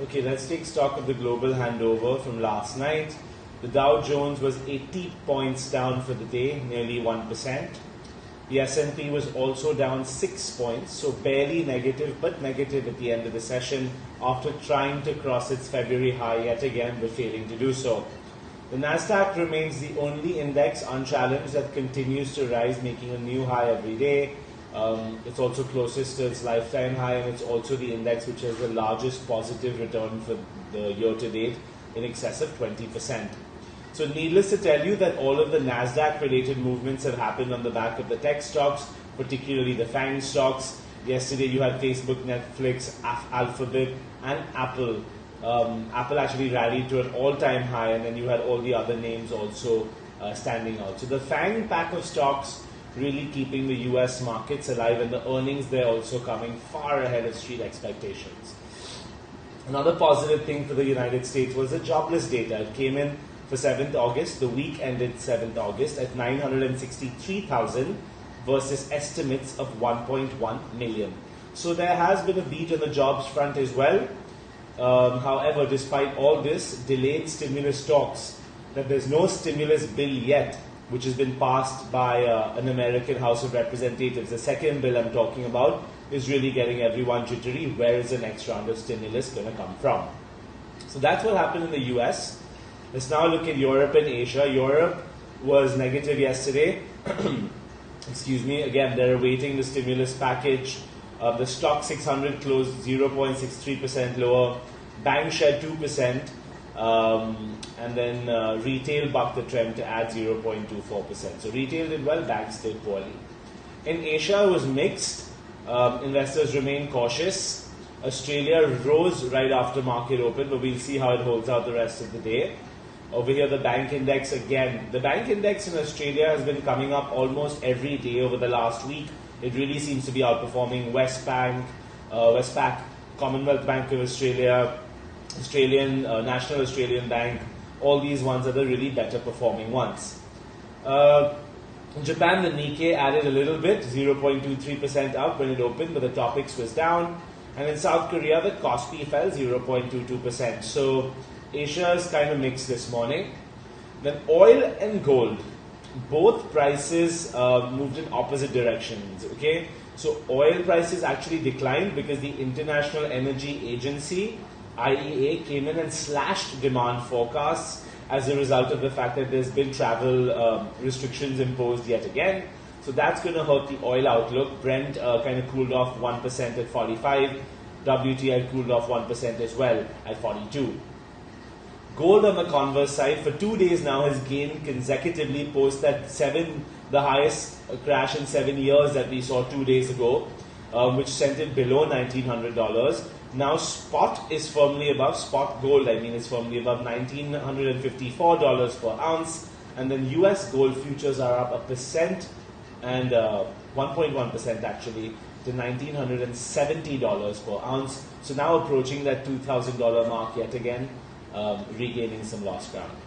Okay, let's take stock of the global handover from last night. The Dow Jones was 80 points down for the day, nearly 1%. The S&P was also down 6 points, so barely negative, but negative at the end of the session after trying to cross its February high yet again, but failing to do so. The Nasdaq remains the only index unchallenged that continues to rise, making a new high every day. It's also closest to its lifetime high, and it's also the index which has the largest positive return for the year to date, in excess of 20%. So needless to tell you that all of the Nasdaq related movements have happened on the back of the tech stocks, particularly the FANG stocks. Yesterday you had Facebook, Netflix, Alphabet and Apple. Apple actually rallied to an all-time high, and then you had all the other names also standing out. So the FANG pack of stocks really keeping the US markets alive, and the earnings there also coming far ahead of street expectations. Another positive thing for the United States was the jobless data. It came in for 7th August, the week ended 7th August at 963,000 versus estimates of 1.1 million. So there has been a beat on the jobs front as well. However, despite all this, delayed stimulus talks, that there's no stimulus bill yet, which has been passed by an American House of Representatives. The second bill I'm talking about is really getting everyone jittery. Where is the next round of stimulus going to come from? So that's what happened in the US. Let's now look at Europe and Asia. Europe was negative yesterday. Excuse me. Again, they're awaiting the stimulus package. The stock 600 closed 0.63% lower. Bank shed 2%. And then retail bucked the trend to add 0.24%. So retail did well, banks did poorly. In Asia, it was mixed. Investors remain cautious. Australia rose right after market open, but we'll see how it holds out the rest of the day. Over here, the bank index again. The bank index in Australia has been coming up almost every day over the last week. It really seems to be outperforming Westpac, Commonwealth Bank of Australia, National Australian Bank. All these ones are the really better performing ones. In Japan, the Nikkei added a little bit, 0.23% up when it opened, but the Topix was down. And in South Korea, the Kospi fell 0.22%. So Asia is kind of mixed this morning. Then oil and gold, both prices moved in opposite directions. Okay, so oil prices actually declined because the International Energy Agency, IEA, came in and slashed demand forecasts as a result of the fact that there's been travel restrictions imposed yet again. So that's going to hurt the oil outlook. Brent kind of cooled off 1% at 45. WTI cooled off 1% as well at 42. Gold on the converse side for 2 days now has gained consecutively post that the highest crash in 7 years that we saw 2 days ago, which sent it below $1,900. Now spot is firmly above, spot gold is firmly above $1,954 per ounce, and then US gold futures are up 1% and 1.1% actually to $1,970 per ounce. So now approaching that $2,000 mark yet again, regaining some lost ground.